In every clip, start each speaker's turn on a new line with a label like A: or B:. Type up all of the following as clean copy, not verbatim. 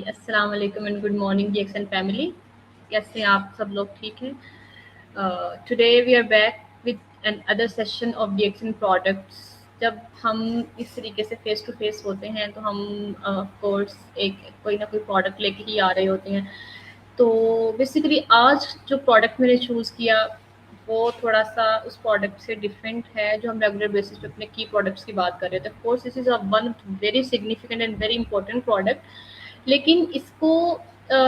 A: अस्सलाम वालेकुम and good morning DXN family. कैसे हैं आप सब लोग? ठीक हैं? Today we are back with another session of DXN products. जब हम इस तरीके से फेस टू फेस होते हैं तो हम ऑफ कोर्स एक कोई ना कोई प्रोडक्ट लेके ही आ रहे होते हैं। तो बेसिकली आज जो प्रोडक्ट मैंने चूज़ किया वो थोड़ा सा उस प्रोडक्ट से डिफरेंट है जो हम रेगुलर बेसिस पे अपने की प्रोडक्ट्स की बात कर रहे थे। Of course this is one very significant and very important product. लेकिन इसको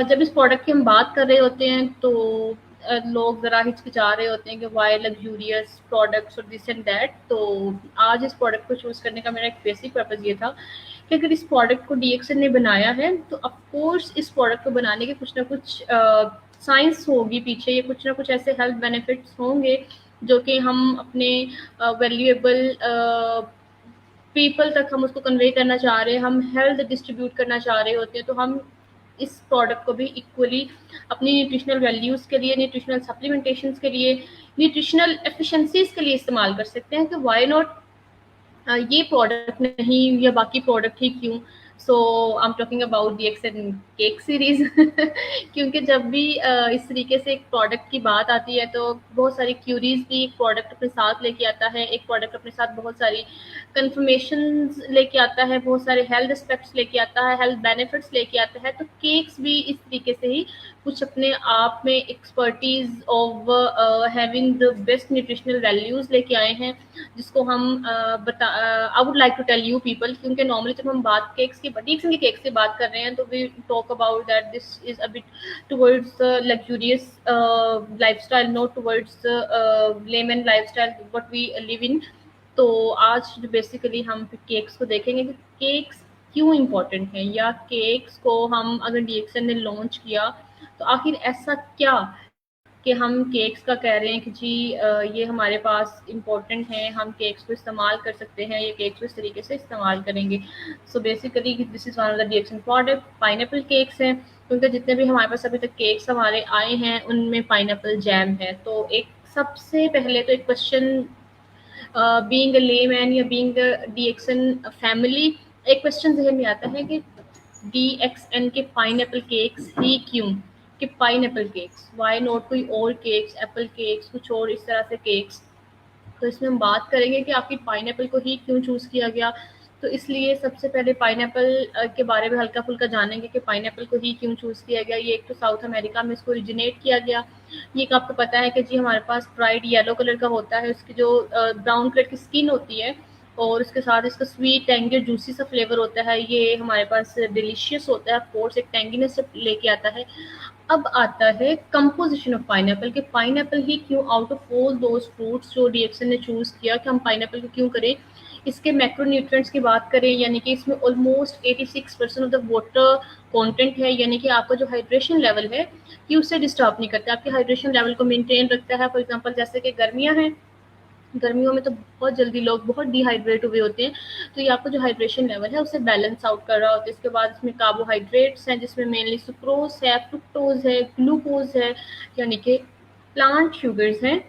A: जब इस प्रोडक्ट की हम बात कर रहे होते हैं तो लोग ज़रा हिचकिचा रहे होते हैं कि वाई लग्जूरियस प्रोडक्ट्स और दिस एंड दैट। तो आज इस प्रोडक्ट को चूज़ करने का मेरा एक बेसिक पर्पज़ ये था कि अगर इस प्रोडक्ट को DXN ने बनाया है तो ऑफकोर्स इस प्रोडक्ट को बनाने के कुछ ना कुछ साइंस होगी पीछे, या कुछ ना कुछ ऐसे हेल्थ बेनिफिट्स होंगे जो कि हम अपने वैल्यूएबल पीपल तक हम उसको कन्वे करना चाह रहे हैं, हम हेल्थ डिस्ट्रीब्यूट करना चाह रहे होते हैं। तो हम इस प्रोडक्ट को भी इक्वली अपनी न्यूट्रिशनल वैल्यूज़ के लिए, न्यूट्रिशनल सप्लीमेंटेशंस के लिए, न्यूट्रिशनल एफिशिएंसीज के लिए इस्तेमाल कर सकते हैं। कि वाई नॉट ये प्रोडक्ट नहीं या बाकी प्रोडक्ट ही क्यों। So I am talking about DXN cake series क्योंकि जब भी इस तरीके से एक प्रोडक्ट की बात आती है तो बहुत सारी क्यूरीज भी एक प्रोडक्ट अपने साथ लेके आता है। एक प्रोडक्ट अपने साथ बहुत सारी कंफर्मेशन लेके आता है, बहुत सारे हेल्थ एस्पेक्ट्स लेके आता है, हेल्थ बेनिफिट्स लेके आता है। तो केक्स भी इस तरीके से ही कुछ अपने आप में expertise of having the best nutritional values लेके आए हैं, जिसको हम I would like to tell you people. क्योंकि नॉर्मली जब हम बात केक्स की DXN के केक्स की बात कर रहे हैं तो we talk about that this is a bit towards luxurious lifestyle, not towards lemon lifestyle what we live in. तो आज बेसिकली हम केक्स को देखेंगे कि केक्स क्यों इम्पोर्टेंट हैं, या केक्स को हम अगर DXN ने लॉन्च किया तो आखिर ऐसा क्या कि हम केक्स का कह रहे हैं कि जी ये हमारे पास इम्पोर्टेंट है, हम केक्स को इस्तेमाल कर सकते हैं, ये केक्स को इस तरीके से इस्तेमाल करेंगे। So basically this is one of the DXN product. Pineapple cakes हैं, क्योंकि जितने भी हमारे पास अभी तक केक्स हमारे आए हैं उनमें पाइनएप्पल जैम है। तो एक सबसे पहले तो एक क्वेश्चन, बीइंग अ लेमैन या बीइंग अ DXN फैमिली, एक क्वेश्चन जहन में आता है कि DXN के पाइनएप्पल केक्स ही क्यों? कि पाइनएप्पल केक्स, वाई नॉट कोई और केक्स, एप्पल केक्स, कुछ और इस तरह से केक्स। तो इसमें हम बात करेंगे कि आखिर पाइनएप्पल को ही क्यों चूज़ किया गया। तो इसलिए सबसे पहले पाइनएप्पल के बारे में हल्का फुल्का जानेंगे कि पाइनएप्पल को ही क्यों चूज़ किया गया। ये एक तो साउथ अमेरिका में इसको ओरिजिनेट किया गया। ये एक आपको पता है कि जी हमारे पास फ्राइड येलो कलर का होता है, उसकी जो ब्राउन कलर की स्किन होती है और उसके साथ इसका स्वीट टेंगी जूसी सा फ्लेवर होता है। ये हमारे पास डिलीशियस होता है, ऑफकोर्स एक टेंगीनेस लेके आता है। अब आता है कंपोजिशन ऑफ पाइनएप्पल के पाइनएप्पल ही क्यों out of all those fruits जो DXN ने चूज़ किया कि हम पाइनएप्पल को क्यों करें। इसके मैक्रोन्यूट्रिएंट्स की बात करें, यानी कि इसमें almost 86% of the water content है, यानी कि आपका जो हाइड्रेशन लेवल है ये उससे डिस्टर्ब नहीं करता, आपके हाइड्रेशन लेवल को मेंटेन रखता है। फॉर एग्जांपल जैसे कि गर्मियाँ हैं, गर्मियों में तो बहुत जल्दी लोग बहुत डिहाइड्रेट हुए होते हैं, तो ये आपका जो हाइड्रेशन लेवल है उसे बैलेंस आउट कर रहा होता है। इसके बाद इसमें कार्बोहाइड्रेट्स हैं जिसमें मेनली सुक्रोज है, फ्रुक्टोज है, ग्लूकोज है, यानी कि प्लांट शुगर्स हैं।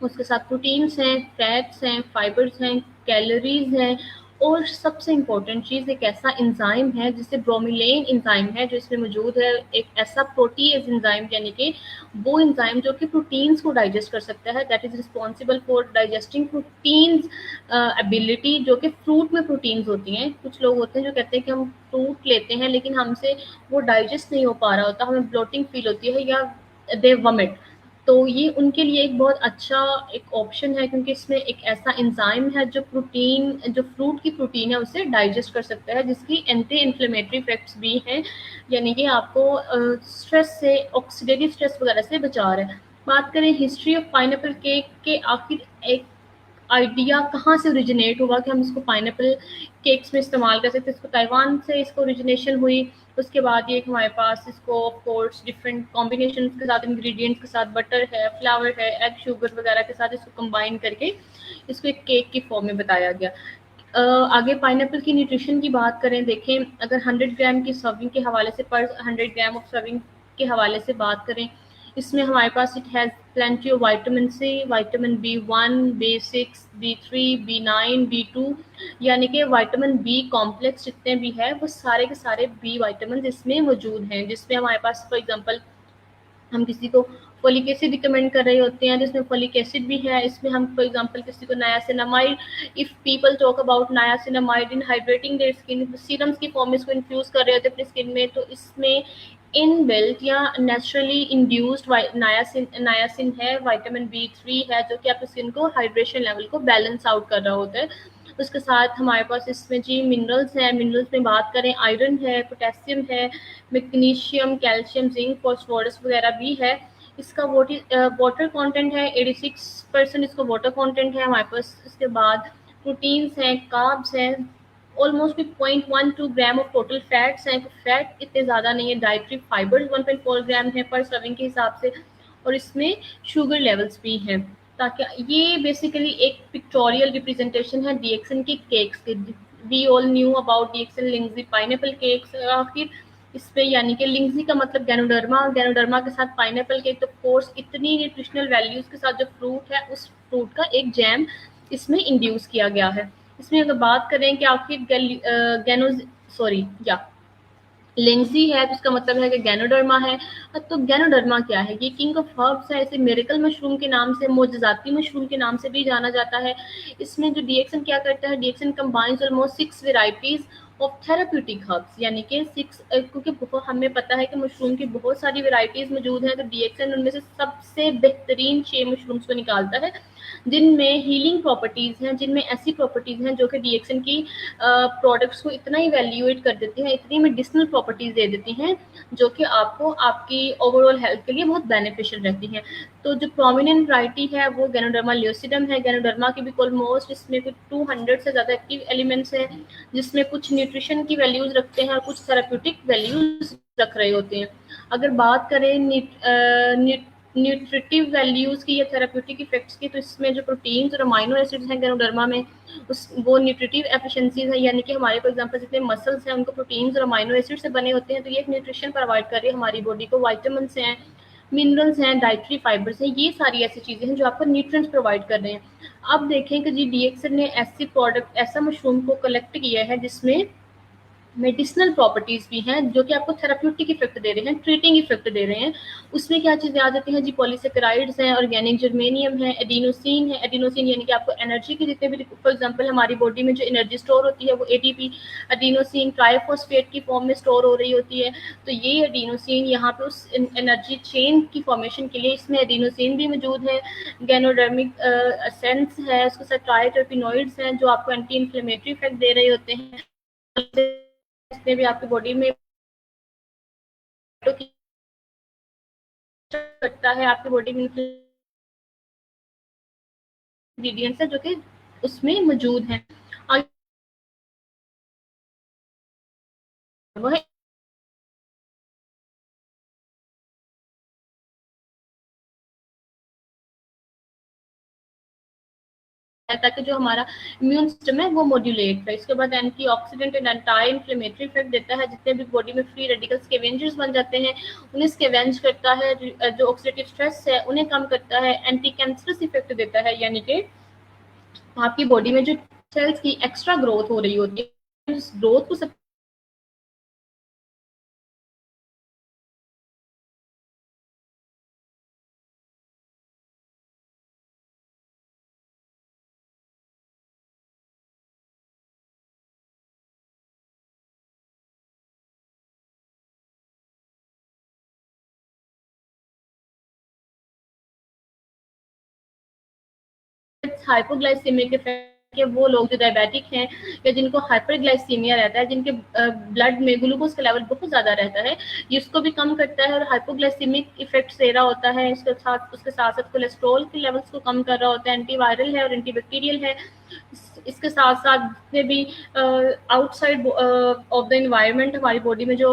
A: उसके साथ प्रोटीन्स हैं, फैट्स हैं, फाइबर्स हैं, कैलोरीज हैं, और सबसे इम्पोर्टेंट चीज़ एक ऐसा एंजाइम है जिसे ब्रोमीलेन एंजाइम है जो इसमें मौजूद है। एक ऐसा प्रोटीएज एंजाइम, यानी कि वो एंजाइम जो कि प्रोटीन्स को डाइजेस्ट कर सकता है, that is responsible for digesting proteins ability, जो कि फ्रूट में प्रोटीन्स होती हैं। कुछ लोग होते हैं जो कहते हैं कि हम फ्रूट लेते हैं लेकिन हमसे वो डाइजेस्ट नहीं हो पा रहा होता, हमें ब्लोटिंग फील होती है या दे वमिट। तो ये उनके लिए एक बहुत अच्छा एक ऑप्शन है, क्योंकि इसमें एक ऐसा एंजाइम है जो प्रोटीन, जो फ्रूट की प्रोटीन है उसे डाइजेस्ट कर सकता है, जिसकी एंटी इन्फ्लेमेटरी इफेक्ट्स भी हैं, यानी कि आपको स्ट्रेस से, ऑक्सीडेटिव स्ट्रेस वगैरह से बचा रहा है। बात करें हिस्ट्री ऑफ पाइनएप्पल केक के, आखिर एक आइडिया कहाँ से ओरिजिनेट हुआ कि हम इसको पाइनएप्पल केक्स में इस्तेमाल कर सकते हैं। इसको ताइवान से इसको ओरिजिनेशन हुई। उसके बाद ये हमारे पास इसको ऑफ कोर्स डिफरेंट कॉम्बिनेशन के साथ, इंग्रेडिएंट्स के साथ, बटर है, फ्लावर है, एग शुगर वगैरह के साथ इसको कंबाइन करके इसको एक केक की फॉर्म में बताया गया। आगे पाइनएप्पल की न्यूट्रिशन की बात करें, देखें अगर 100 ग्राम की सर्विंग के हवाले से, पर 100 ग्राम ऑफ सर्विंग के हवाले से बात करें, इसमें हमारे पास it has plenty of vitamin C, vitamin B1, B6, B3, B9, B2, यानी कि विटामिन बी कॉम्प्लेक्स जितने भी है वो सारे के सारे बी विटामिन इसमें मौजूद हैं। जिसमें हमारे पास फॉर एग्जांपल हम किसी को फोलिक एसिड रिकमेंड कर रहे होते हैं जिसमें फोलिक एसिड भी है। इसमें हम फॉर एग्जांपल किसी को niacinamide, if people talk about niacinamide in hydrating their skin, serums की फॉर्म में इसको इन्फ्यूज कर रहे होते हैं अपनी स्किन में, तो इसमें इनबिल्ट या नेचुरली इंड्यूस्ड नायासिन है, विटामिन B3 है, जो कि आपकी स्किन को हाइड्रेशन लेवल को बैलेंस आउट कर रहा होता है। उसके साथ हमारे पास इसमें जी मिनरल्स हैं। मिनरल्स में बात करें, आयरन है, पोटेशियम है, मैग्नीशियम, कैल्शियम, जिंक, फॉस्फोरस वगैरह भी है। इसका वाटर कंटेंट है 86%, इसको वाटर कंटेंट है हमारे पास। इसके बाद प्रोटीन्स हैं, कार्ब्स हैं, ऑलमोस्ट भी 0.12 ग्राम ऑफ टोटल फैट्स हैं। तो फैट इतने ज़्यादा नहीं है। डाइटरी फाइबर्स 1.4 ग्राम है पर सर्विंग के हिसाब से, और इसमें शुगर लेवल्स भी हैं। ताकि ये बेसिकली एक पिक्टोरियल रिप्रेजेंटेशन है डीएक्सन के केक्स के। We all knew about DXN lingzhi pineapple cakes. आखिर इस पे यानी कि लिंग्जी का मतलब गैनोडर्मा, गैनोडर्मा के साथ पाइनएप्पल केक, तो कोर्स इतनी न्यूट्रिशनल वैल्यूज के साथ जो फ्रूट है उस फ्रूट का एक जैम इसमें इंड्यूस किया गया है। इसमें अगर बात करें कि आखिर लिंग्जी है तो इसका मतलब है कि गैनोडर्मा है। तो गैनोडर्मा क्या है? ये किंग ऑफ हर्ब्स है। इसे मिरेकल मशरूम के नाम से, मोजजाती मशरूम के नाम से भी जाना जाता है। इसमें जो डीएक्सन क्या करता है, DXN combines almost 6 varieties of therapeutic herbs, यानी कि 6, क्योंकि हमें पता है कि मशरूम की बहुत सारी वेराइटीज मौजूद हैं, तो डीएक्सन उनमें से सबसे बेहतरीन 6 मशरूम्स को निकालता है जिनमें हीलिंग प्रॉपर्टीज हैं, जिनमें ऐसी प्रॉपर्टीज हैं जो कि डीएक्सन की प्रोडक्ट्स को इतना इवेल्यूएट कर देती हैं, इतनी मेडिसिनल प्रॉपर्टीज दे देती हैं जो कि आपको आपकी ओवरऑल हेल्थ के लिए बहुत बेनिफिशियल रहती हैं। तो जो प्रोमिनेंट वैरायटी है वो गैनोडर्मा ल्यूसिडम है। गैनोडर्मा की भी ऑलमोस्ट इसमें कुछ 200 से ज़्यादा एक्टिव एलिमेंट्स हैं, जिसमें कुछ न्यूट्रिशन की वैल्यूज रखते हैं और कुछ थेराप्यूटिक वैल्यूज रख रहे होते हैं। अगर बात करें न्यूट्रिटिव वैल्यूज की या थेराप्यूटिक इफेक्ट्स की, तो इसमें जो प्रोटीन्स और अमाइनो एसिड्स हैं गैनोडर्मा में, वो न्यूट्रिटिव एफिशिएंसीज है, यानी कि हमारे फॉर एग्जांपल जितने मसल्स हैं उनको प्रोटीन्स और अमाइनो एसिड से बने होते हैं, तो ये एक न्यूट्रिशन प्रोवाइड कर रही है हमारी बॉडी को। वाइटामिन्स हैं, मिनरल्स हैं, डाइटरी फाइबर्स हैं, ये सारी ऐसी चीज़ें हैं जो आपको न्यूट्रिएंट्स प्रोवाइड कर रहे हैं। अब देखें कि जी डीएक्सन ने ऐसा मशरूम को कलेक्ट किया है जिसमें मेडिसिनल प्रॉपर्टीज भी हैं जो कि आपको थेराप्यूटिक इफेक्ट दे रहे हैं, ट्रीटिंग इफेक्ट दे रहे हैं। उसमें क्या चीज़ें आ जाती हैं जी? पॉलीसेकेराइड्स हैं, ऑर्गेनिक जर्मेनियम है, एडिनोसिन है। एडिनोसिन यानी कि आपको एनर्जी के जितने भी, फॉर एग्जांपल हमारी बॉडी में जो एनर्जी स्टोर होती है वो एटीपी, एडिनोसिन ट्राइफॉस्फेट की फॉर्म में स्टोर हो रही होती है। तो ये एडिनोसिन यहाँ पे उस एनर्जी चेन की फॉर्मेशन के लिए इसमें एडिनोसिन भी मौजूद है। गैनोडर्मिक एसेंस है, उसके साथ ट्राइटरपिनोइड्स हैं जो आपको एंटी इन्फ्लेमेटरी इफेक्ट दे रहे होते हैं। इसमें भी आपकी बॉडी में करता है, आपकी बॉडी में इंग्रेडिएंट्स है जो कि उसमें मौजूद हैं। वह ताकि जो हमारा इम्यून सिस्टम है वो मॉड्यूलेट है। इसके बाद antioxidant and anti inflammatory effect देता है। जितने भी बॉडी में फ्री रेडिकल्स स्कैवेंजर्स बन जाते हैं उन्हें स्कैवेंज करता है। जो ऑक्सीडेटिव स्ट्रेस है उन्हें कम करता है। एंटी कैंसरस इफेक्ट देता है, यानी कि आपकी बॉडी में जो सेल्स की एक्स्ट्रा ग्रोथ हो रही होती है उस ग्रोथ को सब हाइपोग्लाइसेमिक इफेक्ट के वो लोग जो डायबिटिक हैं या जिनको हाइपरग्लाइसीमिया रहता है, जिनके ब्लड में ग्लूकोज का लेवल बहुत ज़्यादा रहता है, ये उसको भी कम करता है और हाइपोग्लाइसीमिक इफेक्ट दे रहा होता है। उसके साथ साथ कोलेस्ट्रॉल के लेवल्स को कम कर रहा होता है। एंटीवायरल है और एंटीबैक्टीरियल है। इसके साथ साथ जितने भी आउटसाइड ऑफ द इन्वायरमेंट हमारी बॉडी में जो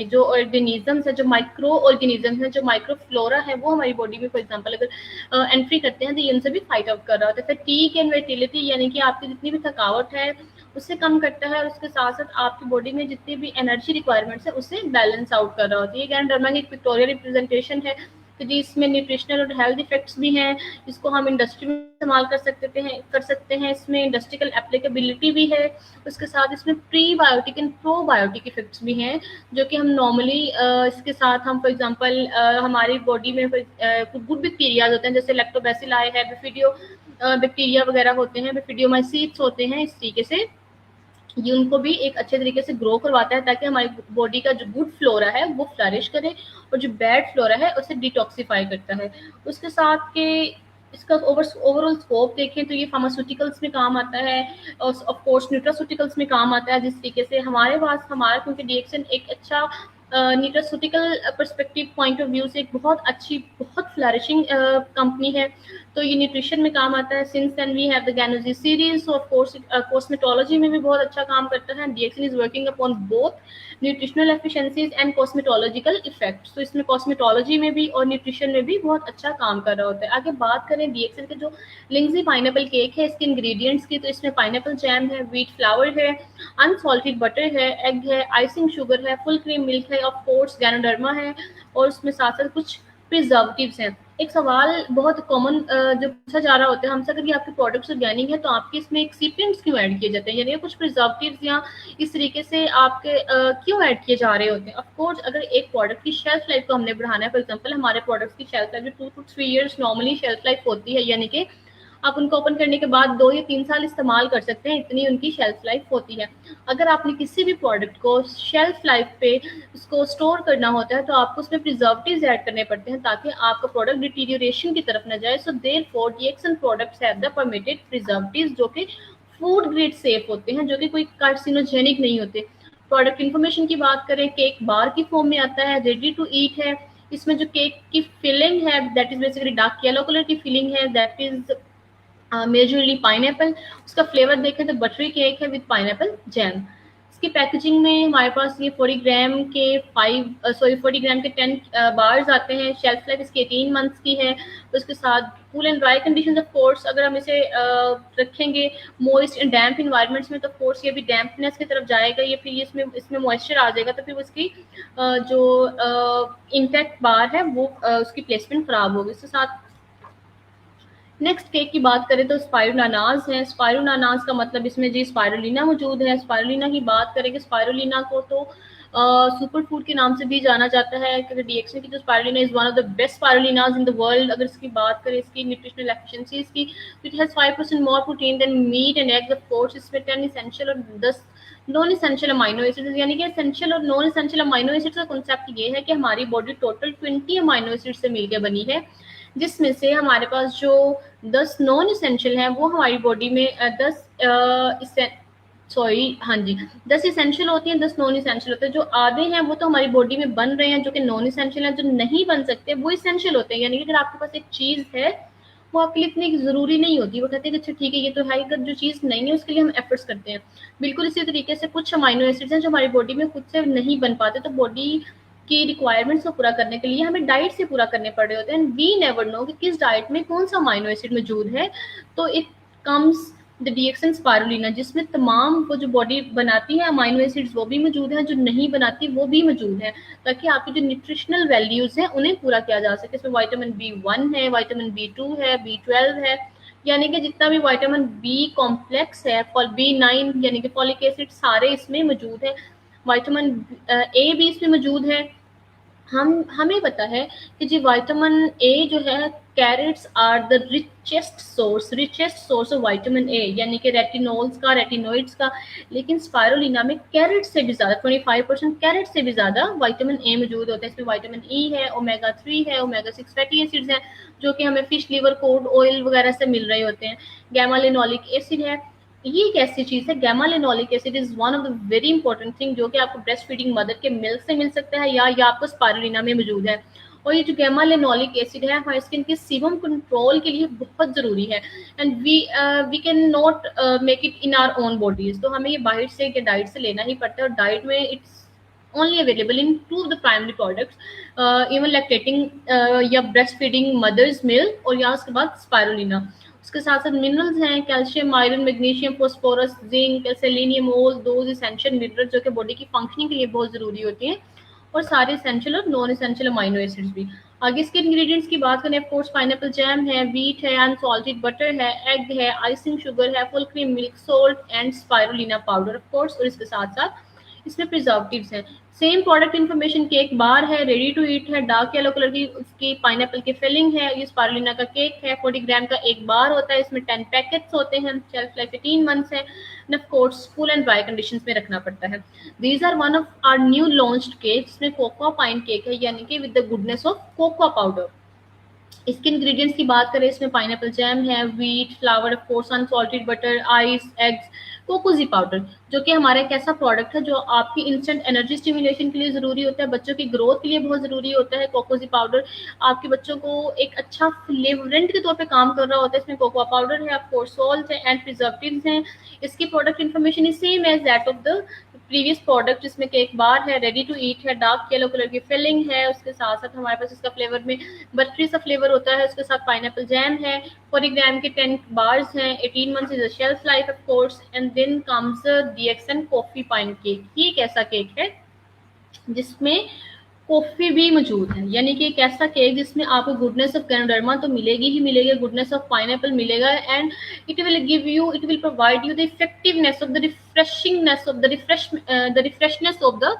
A: जो ऑर्गेनिजम्स है, जो माइक्रो ऑर्गेनिजम्स हैं, जो माइक्रोफ्लोरा है, वो हमारी बॉडी में फॉर एग्जांपल अगर एंट्री करते हैं तो ये उनसे भी फाइट आउट कर रहा होता है। फटीग एंड वेटिलिटी यानी कि आपकी जितनी भी थकावट है उससे कम करता है और उसके साथ साथ आपकी बॉडी में जितनी भी एनर्जी रिक्वायरमेंट्स है उसे बैलेंस आउट कर रहा होता है। ये गैनोडर्मा की एक पिक्टोरियल रिप्रेजेंटेशन है कि जी इसमें न्यूट्रिशनल और हेल्थ इफेक्ट्स भी हैं, इसको हम इंडस्ट्री में इस्तेमाल कर सकते हैं, इसमें इंडस्ट्रियल एप्लीकेबिलिटी भी है, उसके साथ इसमें प्रीबायोटिक एंड प्रोबायोटिक इफेक्ट्स भी हैं, जो कि हम नॉर्मली इसके साथ हम फॉर एग्जांपल हमारी बॉडी में गुड बैक्टीरियाज होते हैं, जैसे लैक्टोबैसिलाई है, बिफिडियो बैक्टीरिया वगैरह होते हैं, बिफिडियोमाइसीट्स होते हैं, इस तरीके से ये उनको भी एक अच्छे तरीके से ग्रो करवाता है, ताकि हमारी बॉडी का जो गुड फ्लोरा है वो फ्लरिश करे, और जो बैड फ्लोरा है उसे डिटॉक्सिफाई करता है। उसके साथ के इसका ओवरऑल स्कोप देखें तो ये फार्मास्यूटिकल्स में काम आता है, और ऑफ कोर्स न्यूट्रास्यूटिकल्स में काम आता है, जिस तरीके से हमारे पास हमारा क्योंकि डीएक्सन एक अच्छा nutraceutical perspective point of view से एक बहुत अच्छी, बहुत फ्लरिशिंग कंपनी है, तो ये न्यूट्रिशन में काम आता है। Since then we have the Ganozhi series, so of course cosmetology में भी बहुत अच्छा काम करता है। DXN is working upon both nutritional efficiencies and cosmetological effects, तो इसमें कॉस्मेटोलॉजी में भी और न्यूट्रिशन में भी बहुत अच्छा काम कर रहा होता है। आगे बात करें डीएक्सन के जो लिंगजी पाइनएप्पल केक है, इसके इंग्रेडिएंट्स की, तो इसमें पाइनएप्पल जैम है, व्हीट फ्लावर है, अनसॉल्टेड बटर है, एग है, आइसिंग शुगर है, फुल क्रीम मिल्क है, ऑफ कोर्स गैनोडर्मा है, और उसमें साथ साथ कुछ प्रिजर्वेटिव्स हैं। एक सवाल बहुत कॉमन जो पूछा जा रहा होता है हमसे, अगर ये आपके प्रोडक्ट्स ऑर्गेनिक है तो आपके इसमें एक्सिपिएंट्स क्यों ऐड किए जाते हैं, यानी कुछ प्रिजर्वेटिव्स या इस तरीके से आपके क्यों ऐड किए जा रहे होते हैं। ऑफ कोर्स अगर एक प्रोडक्ट की शेल्फ लाइफ को हमने बढ़ाना है, फॉर एग्जांपल हमारे प्रोडक्ट्स की शेल्फ लाइफ जो 2 to 3 years normally shelf life होती है, यानी कि आप उनको ओपन करने के बाद 2 या 3 साल इस्तेमाल कर सकते हैं, इतनी उनकी शेल्फ लाइफ होती है। अगर आपने किसी भी प्रोडक्ट को शेल्फ लाइफ पे उसको स्टोर करना होता है तो आपको उसमें प्रिजर्वेटिव्स ऐड करने पड़ते हैं, ताकि आपका प्रोडक्ट डिटीरियोरेशन की तरफ न जाए। So therefore DXN products have the permitted preservatives, जो कि फूड ग्रेड सेफ होते हैं, जो कि कोई कार्सिनोजेनिक नहीं होते। प्रोडक्ट इन्फॉर्मेशन की बात करें, केक बार की फॉर्म में आता है, रेडी टू ईट है। इसमें जो केक की फिलिंग है that is basically dark yellow colour की फिलिंग है, दैट इज मेजरली पाइनएप्पल। उसका फ्लेवर देखें तो बटरी केक है विद पाइनएप्पल जैम। इसकी पैकेजिंग में हमारे पास ये 40 ग्राम के 10 बार्स आते हैं। शेल्फ लाइफ इसकी 18 मंथ्स की है। उसके साथ cool and dry condition, of course अगर हम इसे रखेंगे मॉइस्ट एंड डैम्प इन्वायरमेंट्स में तो ऑफ कोर्स ये भी डैम्पनेस की तरफ जाएगा, ये फिर इसमें मॉइस्चर आ जाएगा, तो फिर उसकी जो इंटैक्ट बार है वो उसकी प्लेसमेंट खराब होगी। इसके साथ नेक्स्ट केक की बात करें तो स्पाइरुलिनाज है। स्पाइरुलिनाज का मतलब इसमें जी स्पाइरुलिना मौजूद है। स्पाइरुलिना की बात करें कि स्पाइरुलिना को तो सुपर फूड के नाम से भी जाना जाता है, क्योंकि डीएक्सन की जो spirulina is one of the best spirulinas in the world. अगर इसकी बात करें इसकी न्यूट्रिशनल एफिशिएंसी की, it has 5% more protein than meat and eggs. Of course इसमें 10 एसेंशियल और 10 नॉन एसेंशियल अमाइनो एसिड्स, यानी कि एसेंशियल और नॉन एसेंशियल अमाइनो एसिड्स का कॉन्सेप्ट ये है कि हमारी बॉडी टोटल 20 अमाइनो एसिड से मिलकर बनी है, जिसमें से हमारे पास जो 10 नॉन इसेंशियल हैं वो हमारी बॉडी में 10 इसेंशियल होती हैं, 10 नॉन इसेंशियल होते हैं। जो आधे हैं वो तो हमारी बॉडी में बन रहे हैं, जो कि नॉन इसेंशियल हैं। जो नहीं बन सकते वो इसेंशियल होते हैं, यानी कि अगर आपके पास एक चीज़ है वो आपके लिए इतनी ज़रूरी नहीं होती, वो कहते हैं कि अच्छा ठीक है ये तो है, अगर जो चीज़ नहीं है उसके लिए हम एफर्ट्स करते हैं। बिल्कुल इसी तरीके से कुछ अमाइनो एसिड्स हैं जो हमारी बॉडी में खुद से नहीं बन पाते, तो बॉडी की रिक्वायरमेंट्स को पूरा करने के लिए हमें डाइट से पूरा करने पड़ रहे होते हैं। वी नेवर नो कि किस डाइट में कौन सा अमाइनो एसिड मौजूद है। तो इट कम्स द डीएक्सन स्पाइरुलिना, जिसमें तमाम वो जो बॉडी बनाती है अमाइनो एसिड्स वो भी मौजूद हैं, जो नहीं बनाती वो भी मौजूद है, ताकि आपकी जो न्यूट्रिशनल वैल्यूज हैं उन्हें पूरा किया जा सके। इसमें विटामिन B1 है, विटामिन B2 है, B12 है, यानी कि जितना भी विटामिन बी कॉम्प्लेक्स है, B9 यानी कि फॉलिक एसिड, सारे इसमें मौजूद है। विटामिन ए भी इसमें मौजूद है। हमें पता है कि जी विटामिन ए जो है, carrots are the richest source of vitamin A, यानी कि रेटिनोल्स का, रेटिनोइड्स का। लेकिन स्पाइरुलिना में कैरेट से भी ज़्यादा 25% कैरेट से भी ज़्यादा विटामिन ए मौजूद होता है। इसमें विटामिन ई है, ओमेगा 3 है, ओमेगा 6 फैटी एसिड्स हैं, जो कि हमें फिश लिवर, कोड ऑयल वगैरह से मिल रहे होते हैं। गैमा लिनोलिक एसिड है, ये एक ऐसी चीज़ है, gamma linoleic acid is one of the very important thing, जो कि आपको ब्रेस्ट फीडिंग मदर के मिल्क से मिल सकता है, या आपको स्पाइरुलिना में मौजूद है। और ये जो गैमा लिनोलिक एसिड है हमारे स्किन के सीबम कंट्रोल के लिए बहुत ज़रूरी है, and we can not make it in our own bodies. तो हमें ये बाहर से या डाइट से लेना ही पड़ता है, और डाइट में it's only available in 2 of the primary products, even lactating या breast feeding mother's milk, और या उसके बाद स्पाइरुलिना। उसके साथ साथ मिनरल्स हैं, calcium, iron, magnesium, phosphorus, zinc, selenium, all those essential minerals जो कि बॉडी की फंक्शनिंग के लिए बहुत ज़रूरी होती हैं, और सारे एसेंशियल और नॉन एसेंशियल अमाइनो एसिड्स भी। आगे इसके इंग्रेडिएंट्स की बात करें, ऑफ कोर्स पाइनएप्पल जैम है, व्हीट है, अनसॉल्टेड बटर है, एग है, आइसिंग शुगर है, full cream milk, salt and spirulina powder of course, और इसके साथ साथ इसमें प्रिजर्वेटिव्स हैं। Same product information, cake bar है, रेडी टू ईट है, डार्क येलो कलर की उसकी पाइनएप्पल की फिलिंग है, ये स्पारुलिना का केक है, 40 ग्राम का एक बार होता है, इसमें 10 पैकेट्स होते हैं, शेल्फ लाइफ 18 मंथ्स है, and of course cool and dry conditions में रखना पड़ता है। These are one of our new launched cake, जिसमें कोकोआ पाइन केक है, यानी कि with the goodness of cocoa powder. इसके इंग्रेडिएंट्स की बात करें, इसमें पाइनएप्पल जैम है, wheat flour, of course unsalted butter, ice, eggs, cocoa powder, जो कि हमारा एक ऐसा प्रोडक्ट है जो आपकी इंस्टेंट एनर्जी स्टिमुलेशन के लिए ज़रूरी होता है, बच्चों की ग्रोथ के लिए बहुत ज़रूरी होता है। कोकोजी पाउडर आपके बच्चों को एक अच्छा फ्लेवरेंट के तौर पे काम कर रहा होता है। इसमें कोकोआ पाउडर है, ऑफ कोर्स सॉल्ट है एंड प्रिजर्वेटिव्स हैं। इसकी product information is same as that of the previous product, जिसमें केक बार है, रेडी टू ईट है, डार्क येलो कलर की फिलिंग है, उसके साथ साथ हमारे पास इसका फ्लेवर में बटरी सा फ्लेवर होता है, उसके साथ पाइनएप्पल जैम है, 40 ग्राम के 10 बार्स हैं, 18 months is a shelf life of course, and then comes डीएक्सन कॉफी पाइन केक। ये एक ऐसा केक है जिसमें कॉफी भी मौजूद है, यानी कि एक ऐसा केक जिसमें आपको गुडनेस ऑफ गैनोडर्मा तो मिलेगी ही मिलेगी, गुडनेस ऑफ पाइनएप्पल मिलेगा, and it will provide you the effectiveness of the refreshingness of the refreshness of the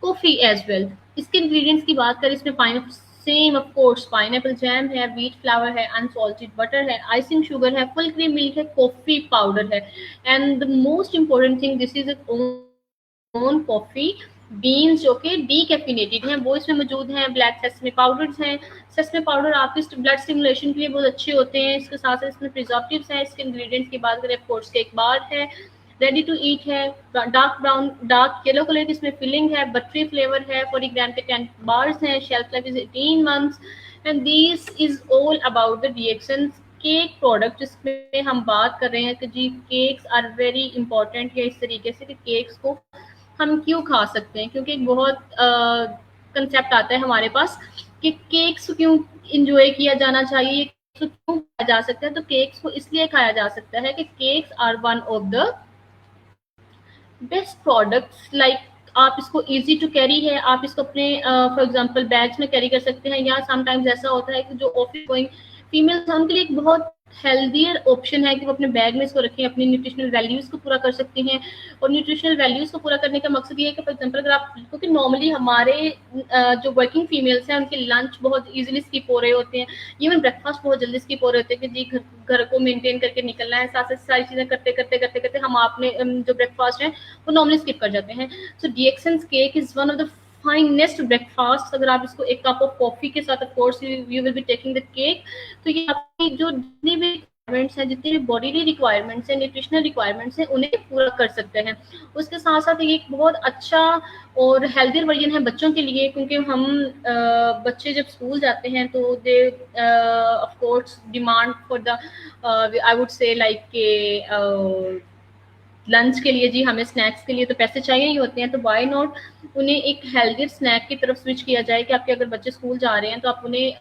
A: coffee as well. इसके इंग्रेडिएंट्स की बात करें, इसमें pineapple same of course pineapple jam है, व्हीट फ्लावर है, अनसॉल्टेड बटर है, icing sugar है, full cream milk है, कॉफी पाउडर है, and the most important thing, this is own coffee beans जो कि डीकैफिनेटेड हैं, वो इसमें मौजूद हैं। ब्लैक सेसमे पाउडर्स हैं, सेसमे पाउडर आपके ब्लड स्टिमुलेशन के लिए बहुत अच्छे होते हैं। इसके साथ साथ इसमें प्रिजर्वेटिव्स हैं। इसके इंग्रेडिएंट्स की बात करें, कोर्स केक बार है, रेडी टू ईट है, डार्क येलो कलर की इसमें फिलिंग है, बटरी फ्लेवर है, 40 ग्राम के 10 बार्स हैं, shelf life is 18 months, and this is all about the reaction cake product, जिसमें हम बात कर रहे हैं कि जी केक्स आर वेरी इंपॉर्टेंट, या इस तरीके से कि केक्स को हम क्यों खा सकते हैं, क्योंकि एक बहुत कंसेप्ट आता है हमारे पास कि केक्स क्यों इंजॉय किया जाना चाहिए, क्यों खाया जा सकता है। तो केक्स को इसलिए खाया जा सकता है कि cakes are one of the best products, like आप इसको इजी टू कैरी है, आप इसको अपने फॉर एग्जांपल बैग्स में कैरी कर सकते हैं, या समटाइम्स ऐसा होता है कि जो ऑफिस गोइंग फीमेल्स हैं उनके लिए एक बहुत हेल्दियर ऑप्शन है कि वो अपने बैग में इसको रखें, अपनी न्यूट्रिशनल वैल्यूज को पूरा कर सकती हैं। और न्यूट्रिशनल वैल्यूज को पूरा करने का मकसद ये है कि फॉर एग्जांपल अगर आप, क्योंकि नॉर्मली हमारे जो वर्किंग फीमेल्स हैं उनके लंच बहुत इजीली स्किप हो रहे होते हैं, इवन ब्रेकफास्ट बहुत जल्दी स्किप हो रहे होते हैं कि जी घर को मेंटेन करके निकलना है, साथ साथ सारी चीज़ें करते करते करते करते हम आपने जो ब्रेकफास्ट है वो नॉर्मली स्किप कर जाते हैं। सो डीएक्सन cake is one of the finest breakfast. अगर आप इसको एक कप ऑफ कॉफी के साथ, of course you will be taking the cake, तो ये आपकी जो जितनी भी रिक्वायरमेंट्स हैं, जितनी भी बॉडीली रिक्वायरमेंट्स हैं, न्यूट्रिशनल रिक्वायरमेंट्स हैं, उन्हें पूरा कर सकते हैं। उसके साथ साथ ये एक बहुत अच्छा और हेल्दियर वर्जन है बच्चों के लिए, क्योंकि हम बच्चे जब स्कूल जाते हैं तो they of course demand for the I would say like के लंच के लिए, जी हमें स्नैक्स के लिए तो पैसे चाहिए ही होते हैं, तो वाई नॉट उन्हें एक हेल्दी स्नैक की तरफ स्विच किया जाए कि आपके अगर बच्चे स्कूल जा रहे हैं तो आप उन्हें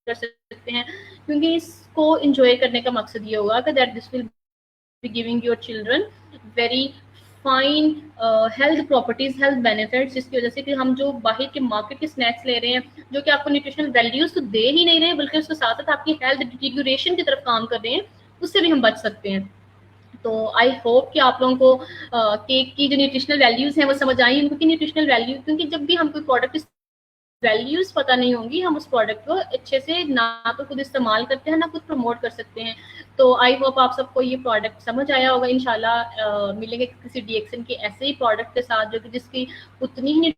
A: कर सकते हैं, क्योंकि इसको इंजॉय करने का मकसद ये होगा कि that this will be giving your children very fine health properties, health benefits, जिसकी वजह से कि हम जो बाहर के मार्केट के स्नैक्स ले रहे हैं जो कि आपको न्यूट्रिशनल वैल्यूज तो दे ही नहीं रहे, बल्कि उसके साथ साथ आपकी हेल्थ डिटीरियोरेशन की तरफ काम कर रहे हैं, उससे भी हम बच सकते हैं। तो आई होप कि आप लोगों को केक की जो न्यूट्रिशनल वैल्यूज हैं वो समझ आई होंगी, न्यूट्रिशनल वैल्यू, क्योंकि जब भी हम कोई प्रोडक्ट वैल्यूज पता नहीं होंगी, हम उस प्रोडक्ट को अच्छे से ना तो खुद इस्तेमाल करते हैं ना खुद प्रमोट कर सकते हैं। तो आई होप आप सबको ये प्रोडक्ट समझ आया होगा। इंशाल्लाह मिलेंगे किसी डीएक्सन के ऐसे ही प्रोडक्ट के साथ जो कि जिसकी उतनी ही